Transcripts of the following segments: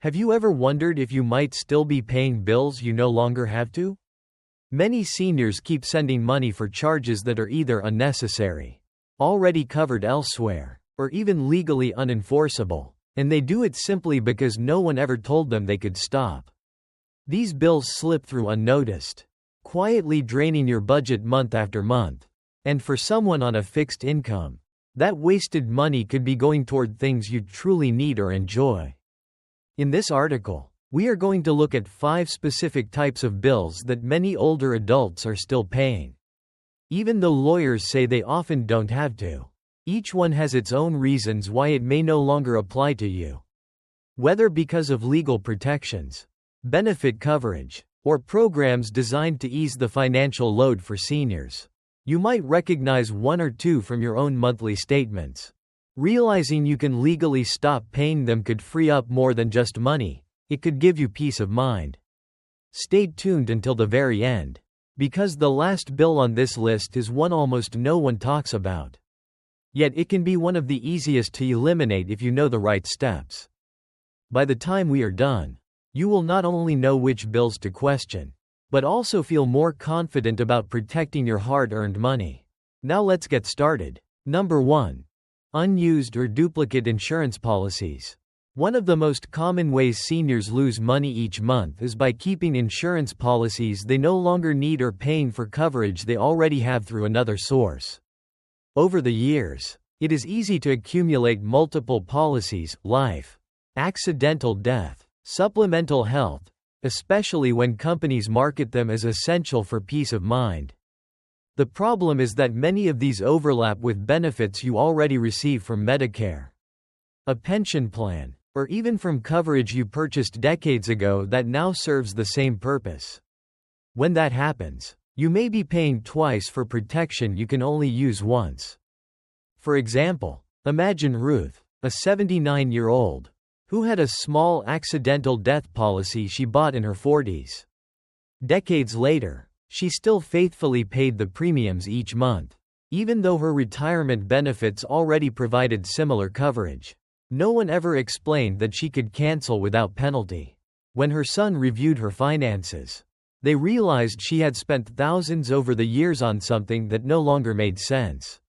Have you ever wondered if you might still be paying bills you no longer have to? Many seniors keep sending money for charges that are either unnecessary, already covered elsewhere, or even legally unenforceable, and they do it simply because no one ever told them they could stop. These bills slip through unnoticed, quietly draining your budget month after month. And for someone on a fixed income, that wasted money could be going toward things you truly need or enjoy. In this article, we are going to look at 5 specific types of bills that many older adults are still paying. Even though lawyers say they often don't have to, each one has its own reasons why it may no longer apply to you. Whether because of legal protections, benefit coverage, or programs designed to ease the financial load for seniors, you might recognize one or two from your own monthly statements. Realizing you can legally stop paying them could free up more than just money. It could give you peace of mind. Stay tuned until the very end, because the last bill on this list is one almost no one talks about. Yet it can be one of the easiest to eliminate if you know the right steps. By the time we are done, you will not only know which bills to question, but also feel more confident about protecting your hard-earned money. Now let's get started. Number 1. Unused or duplicate insurance policies. One of the most common ways seniors lose money each month is by keeping insurance policies they no longer need or paying for coverage they already have through another source. Over the years, it is easy to accumulate multiple policies: life, accidental death, supplemental health, especially when companies market them as essential for peace of mind. The problem is that many of these overlap with benefits you already receive from Medicare, a pension plan, or even from coverage you purchased decades ago that now serves the same purpose. When that happens, you may be paying twice for protection you can only use once. For example, imagine Ruth, a 79-year-old, who had a small accidental death policy she bought in her 40s. Decades later, she still faithfully paid the premiums each month, even though her retirement benefits already provided similar coverage. No one ever explained that she could cancel without penalty. When her son reviewed her finances, they realized she had spent thousands over the years on something that no longer made sense.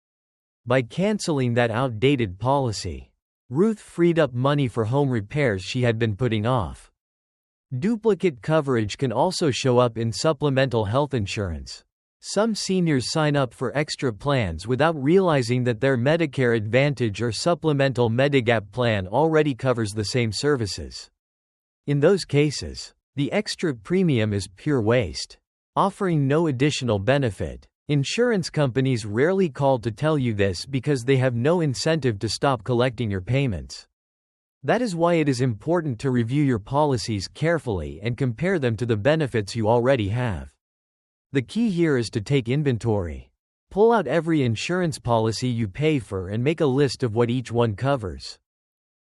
By canceling that outdated policy, Ruth freed up money for home repairs she had been putting off. Duplicate coverage can also show up in supplemental health insurance. Some seniors sign up for extra plans without realizing that their Medicare Advantage or supplemental Medigap plan already covers the same services. In those cases, the extra premium is pure waste, offering no additional benefit. Insurance companies rarely call to tell you this because they have no incentive to stop collecting your payments. That is why it is important to review your policies carefully and compare them to the benefits you already have. The key here is to take inventory. Pull out every insurance policy you pay for and make a list of what each one covers.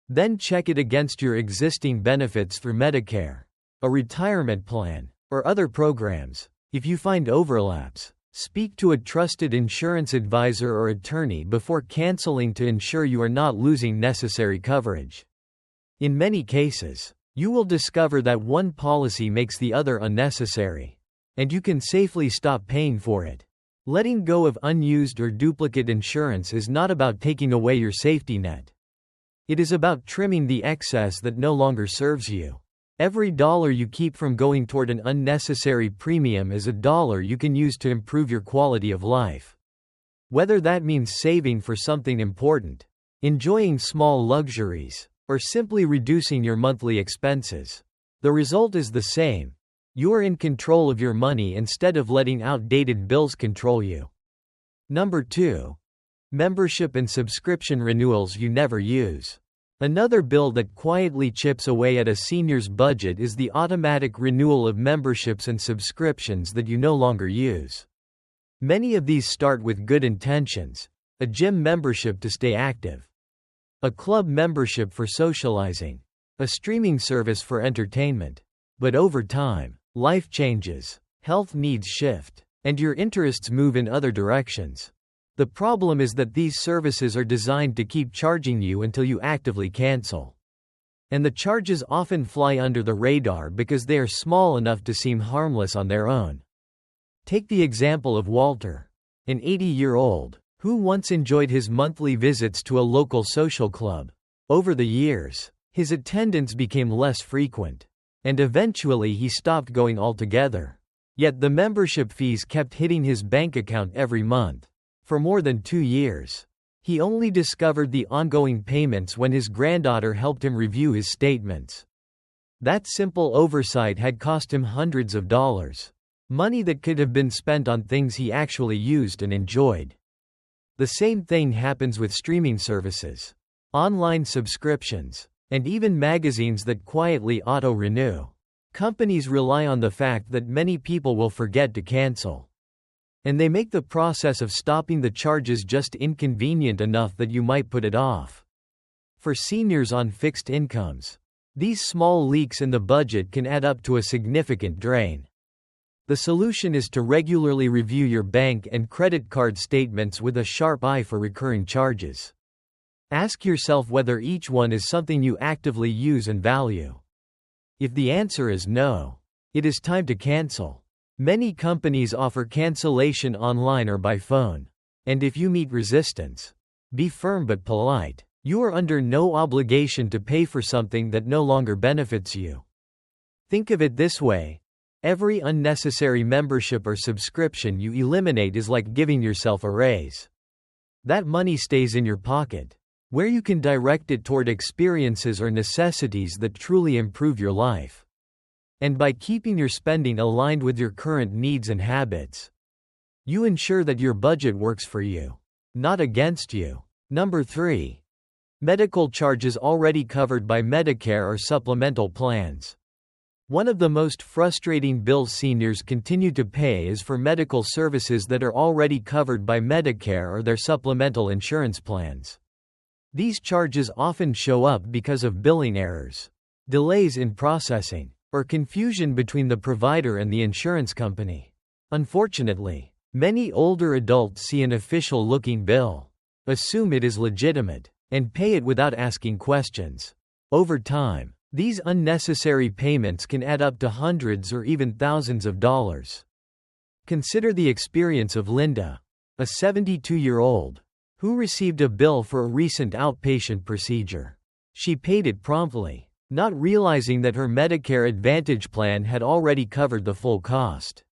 Then check it against your existing benefits through Medicare, a retirement plan, or other programs. If you find overlaps, speak to a trusted insurance advisor or attorney before canceling to ensure you are not losing necessary coverage. In many cases, you will discover that one policy makes the other unnecessary, and you can safely stop paying for it. Letting go of unused or duplicate insurance is not about taking away your safety net. It is about trimming the excess that no longer serves you. Every dollar you keep from going toward an unnecessary premium is a dollar you can use to improve your quality of life. Whether that means saving for something important, enjoying small luxuries, or simply reducing your monthly expenses, the result is the same. You are in control of your money instead of letting outdated bills control you. Number 2. Membership and subscription renewals you never use. Another bill that quietly chips away at a senior's budget is the automatic renewal of memberships and subscriptions that you no longer use. Many of these start with good intentions: a gym membership to stay active, a club membership for socializing, a streaming service for entertainment. But over time, life changes, health needs shift, and your interests move in other directions. The problem is that these services are designed to keep charging you until you actively cancel. And the charges often fly under the radar because they are small enough to seem harmless on their own. Take the example of Walter, an 80-year-old, who once enjoyed his monthly visits to a local social club. Over the years, his attendance became less frequent, and eventually he stopped going altogether. Yet the membership fees kept hitting his bank account every month. For more than 2 years, he only discovered the ongoing payments when his granddaughter helped him review his statements. That simple oversight had cost him hundreds of dollars, money that could have been spent on things he actually used and enjoyed. The same thing happens with streaming services, online subscriptions, and even magazines that quietly auto-renew. Companies rely on the fact that many people will forget to cancel, and they make the process of stopping the charges just inconvenient enough that you might put it off. For seniors on fixed incomes, these small leaks in the budget can add up to a significant drain. The solution is to regularly review your bank and credit card statements with a sharp eye for recurring charges. Ask yourself whether each one is something you actively use and value. If the answer is no, it is time to cancel. Many companies offer cancellation online or by phone. And if you meet resistance, be firm but polite. You are under no obligation to pay for something that no longer benefits you. Think of it this way: every unnecessary membership or subscription you eliminate is like giving yourself a raise. That money stays in your pocket, where you can direct it toward experiences or necessities that truly improve your life. And by keeping your spending aligned with your current needs and habits, you ensure that your budget works for you, not against you. Number 3. Medical charges already covered by Medicare or supplemental plans. One of the most frustrating bills seniors continue to pay is for medical services that are already covered by Medicare or their supplemental insurance plans. These charges often show up because of billing errors, delays in processing, or confusion between the provider and the insurance company. Unfortunately, many older adults see an official-looking bill, assume it is legitimate, and pay it without asking questions. Over time, these unnecessary payments can add up to hundreds or even thousands of dollars. Consider the experience of Linda, a 72-year-old, who received a bill for a recent outpatient procedure. She paid it promptly, not realizing that her Medicare Advantage plan had already covered the full cost.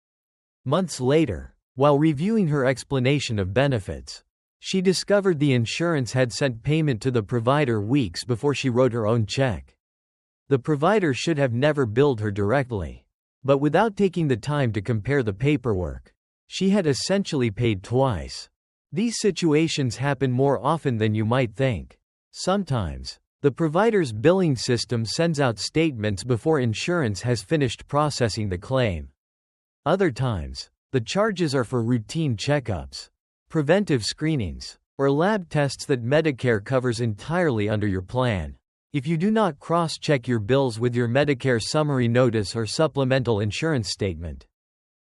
Months later, while reviewing her explanation of benefits, she discovered the insurance had sent payment to the provider weeks before she wrote her own check. The provider should have never billed her directly. But without taking the time to compare the paperwork, she had essentially paid twice. These situations happen more often than you might think. Sometimes, the provider's billing system sends out statements before insurance has finished processing the claim. Other times, the charges are for routine checkups, preventive screenings, or lab tests that Medicare covers entirely under your plan. If you do not cross-check your bills with your Medicare summary notice or supplemental insurance statement,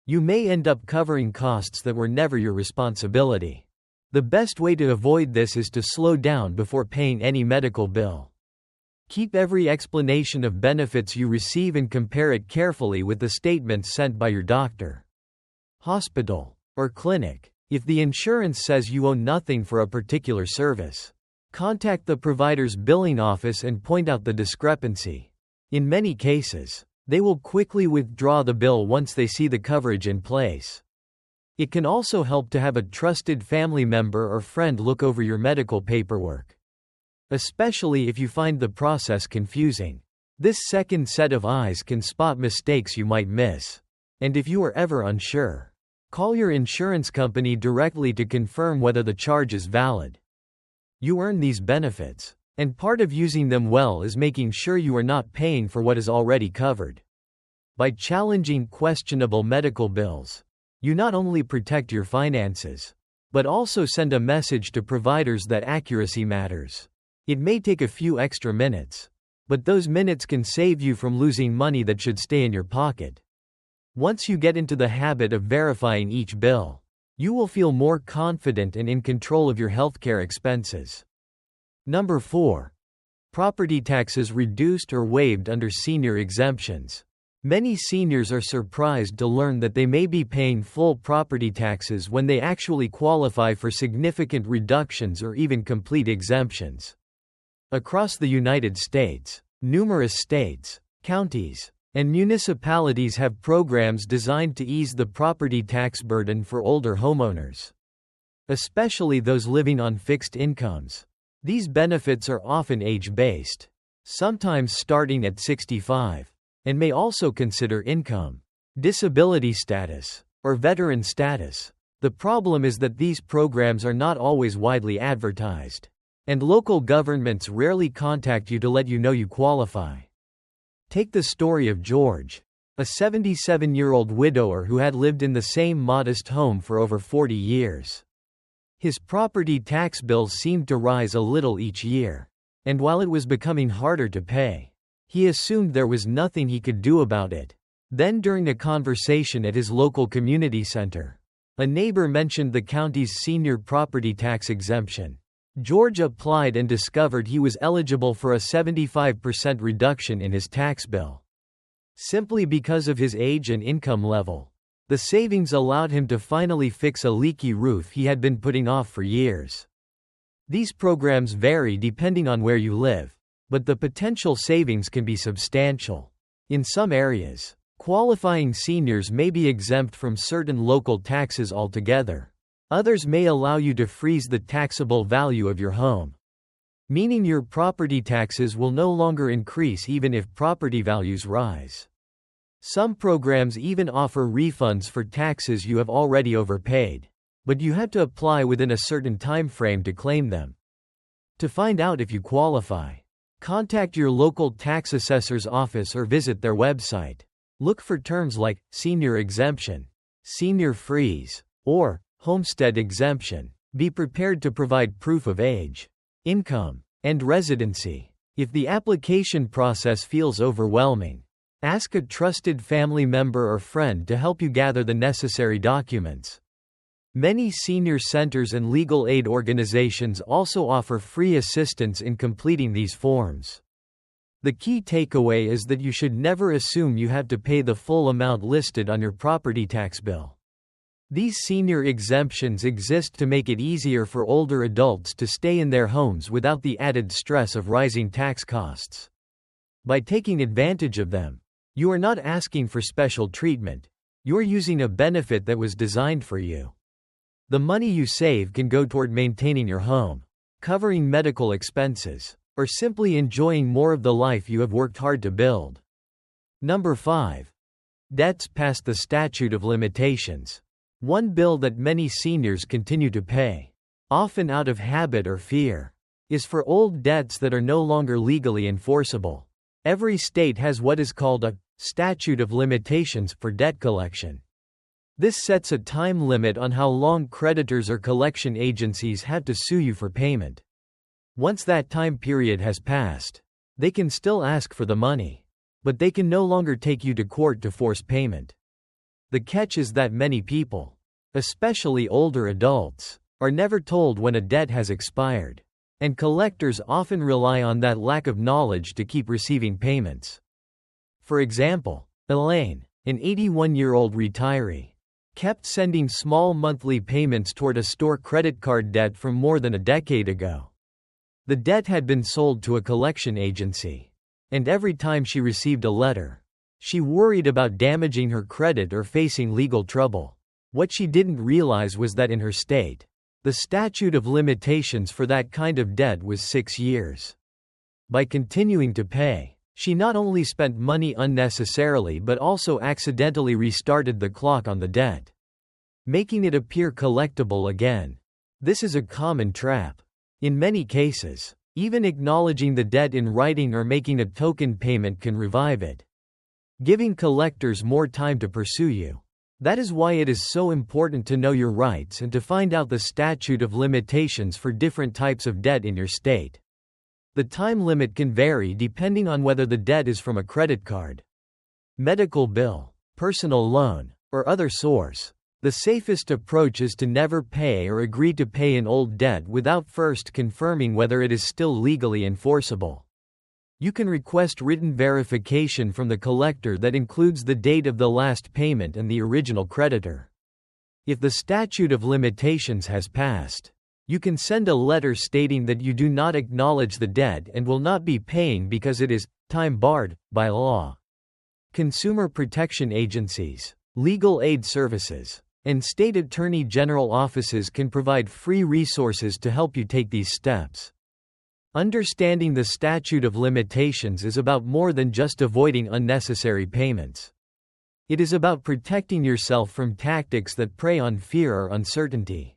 you may end up covering costs that were never your responsibility. The best way to avoid this is to slow down before paying any medical bill. Keep every explanation of benefits you receive and compare it carefully with the statements sent by your doctor, hospital, or clinic. If the insurance says you owe nothing for a particular service, contact the provider's billing office and point out the discrepancy. In many cases, they will quickly withdraw the bill once they see the coverage in place. It can also help to have a trusted family member or friend look over your medical paperwork, especially if you find the process confusing. This second set of eyes can spot mistakes you might miss. And if you are ever unsure, call your insurance company directly to confirm whether the charge is valid. You earn these benefits, and part of using them well is making sure you are not paying for what is already covered. By challenging questionable medical bills, you not only protect your finances, but also send a message to providers that accuracy matters. It may take a few extra minutes, but those minutes can save you from losing money that should stay in your pocket. Once you get into the habit of verifying each bill, you will feel more confident and in control of your healthcare expenses. Number 4. Property taxes reduced or waived under senior exemptions. Many seniors are surprised to learn that they may be paying full property taxes when they actually qualify for significant reductions or even complete exemptions. Across the United States, numerous states, counties, and municipalities have programs designed to ease the property tax burden for older homeowners, especially those living on fixed incomes. These benefits are often age-based, sometimes starting at 65, and may also consider income, disability status, or veteran status. The problem is that these programs are not always widely advertised, and local governments rarely contact you to let you know you qualify. Take the story of George, a 77-year-old widower who had lived in the same modest home for over 40 years. His property tax bills seemed to rise a little each year, and while it was becoming harder to pay, he assumed there was nothing he could do about it. Then, during a conversation at his local community center, a neighbor mentioned the county's senior property tax exemption. George applied and discovered he was eligible for a 75% reduction in his tax bill. Simply because of his age and income level, the savings allowed him to finally fix a leaky roof he had been putting off for years. These programs vary depending on where you live, but the potential savings can be substantial. In some areas, qualifying seniors may be exempt from certain local taxes altogether. Others may allow you to freeze the taxable value of your home, meaning your property taxes will no longer increase even if property values rise. Some programs even offer refunds for taxes you have already overpaid, but you have to apply within a certain time frame to claim them. To find out if you qualify, contact your local tax assessor's office or visit their website. Look for terms like senior exemption, senior freeze, or homestead exemption. Be prepared to provide proof of age, income, and residency. If the application process feels overwhelming, ask a trusted family member or friend to help you gather the necessary documents. Many senior centers and legal aid organizations also offer free assistance in completing these forms. The key takeaway is that you should never assume you have to pay the full amount listed on your property tax bill. These senior exemptions exist to make it easier for older adults to stay in their homes without the added stress of rising tax costs. By taking advantage of them, you are not asking for special treatment. You're using a benefit that was designed for you. The money you save can go toward maintaining your home, covering medical expenses, or simply enjoying more of the life you have worked hard to build. Number 5. Debts past the statute of limitations. One bill that many seniors continue to pay, often out of habit or fear, is for old debts that are no longer legally enforceable. Every state has what is called a statute of limitations for debt collection. This sets a time limit on how long creditors or collection agencies have to sue you for payment. Once that time period has passed, they can still ask for the money, but they can no longer take you to court to force payment. The catch is that many people, especially older adults, are never told when a debt has expired, and collectors often rely on that lack of knowledge to keep receiving payments. For example, Elaine, an 81-year-old retiree, kept sending small monthly payments toward a store credit card debt from more than a decade ago. The debt had been sold to a collection agency, and every time she received a letter, she worried about damaging her credit or facing legal trouble. What she didn't realize was that in her state, the statute of limitations for that kind of debt was 6 years. By continuing to pay, she not only spent money unnecessarily but also accidentally restarted the clock on the debt, making it appear collectible again. This is a common trap. In many cases, even acknowledging the debt in writing or making a token payment can revive it, giving collectors more time to pursue you. That is why it is so important to know your rights and to find out the statute of limitations for different types of debt in your state. The time limit can vary depending on whether the debt is from a credit card, medical bill, personal loan, or other source. The safest approach is to never pay or agree to pay an old debt without first confirming whether it is still legally enforceable. You can request written verification from the collector that includes the date of the last payment and the original creditor. If the statute of limitations has passed, you can send a letter stating that you do not acknowledge the debt and will not be paying because it is time-barred by law. Consumer protection agencies, legal aid services, and state attorney general offices can provide free resources to help you take these steps. Understanding the statute of limitations is about more than just avoiding unnecessary payments. It is about protecting yourself from tactics that prey on fear or uncertainty.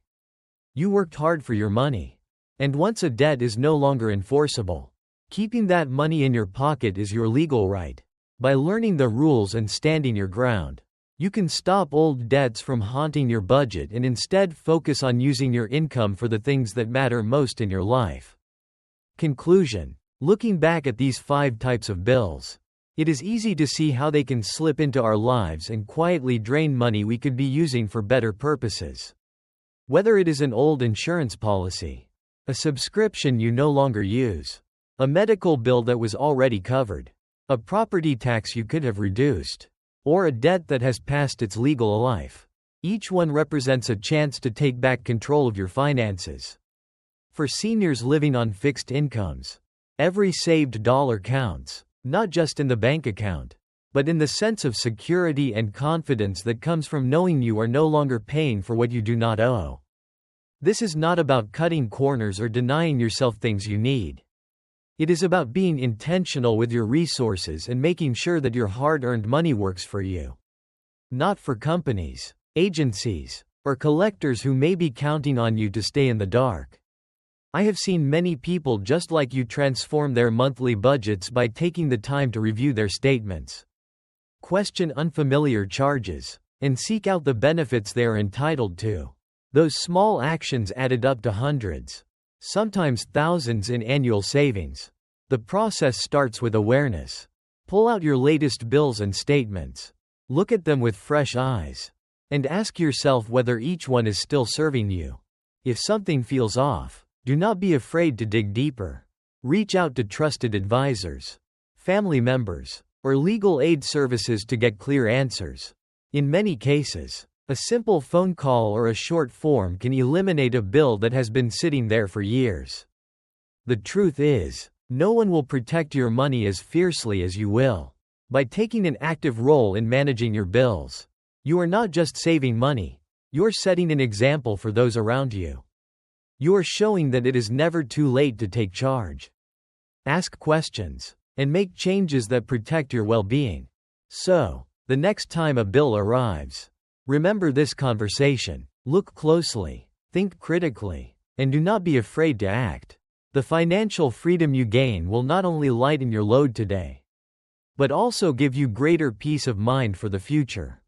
You worked hard for your money. And once a debt is no longer enforceable, keeping that money in your pocket is your legal right. By learning the rules and standing your ground, you can stop old debts from haunting your budget and instead focus on using your income for the things that matter most in your life. Conclusion. Looking back at these 5 types of bills, it is easy to see how they can slip into our lives and quietly drain money we could be using for better purposes. Whether it is an old insurance policy, a subscription you no longer use, a medical bill that was already covered, a property tax you could have reduced, or a debt that has passed its legal life, each one represents a chance to take back control of your finances. For seniors living on fixed incomes, every saved dollar counts, not just in the bank account, but in the sense of security and confidence that comes from knowing you are no longer paying for what you do not owe. This is not about cutting corners or denying yourself things you need. It is about being intentional with your resources and making sure that your hard-earned money works for you. Not for companies, agencies, or collectors who may be counting on you to stay in the dark. I have seen many people just like you transform their monthly budgets by taking the time to review their statements, question unfamiliar charges, and seek out the benefits they are entitled to. Those small actions added up to hundreds, sometimes thousands in annual savings. The process starts with awareness. Pull out your latest bills and statements. Look at them with fresh eyes. And ask yourself whether each one is still serving you. If something feels off, do not be afraid to dig deeper. Reach out to trusted advisors, family members, or legal aid services to get clear answers. In many cases, a simple phone call or a short form can eliminate a bill that has been sitting there for years. The truth is, no one will protect your money as fiercely as you will. By taking an active role in managing your bills, you are not just saving money, you're setting an example for those around you. You are showing that it is never too late to take charge. Ask questions, and make changes that protect your well-being. So, the next time a bill arrives, remember this conversation. Look closely, think critically, and do not be afraid to act. The financial freedom you gain will not only lighten your load today, but also give you greater peace of mind for the future.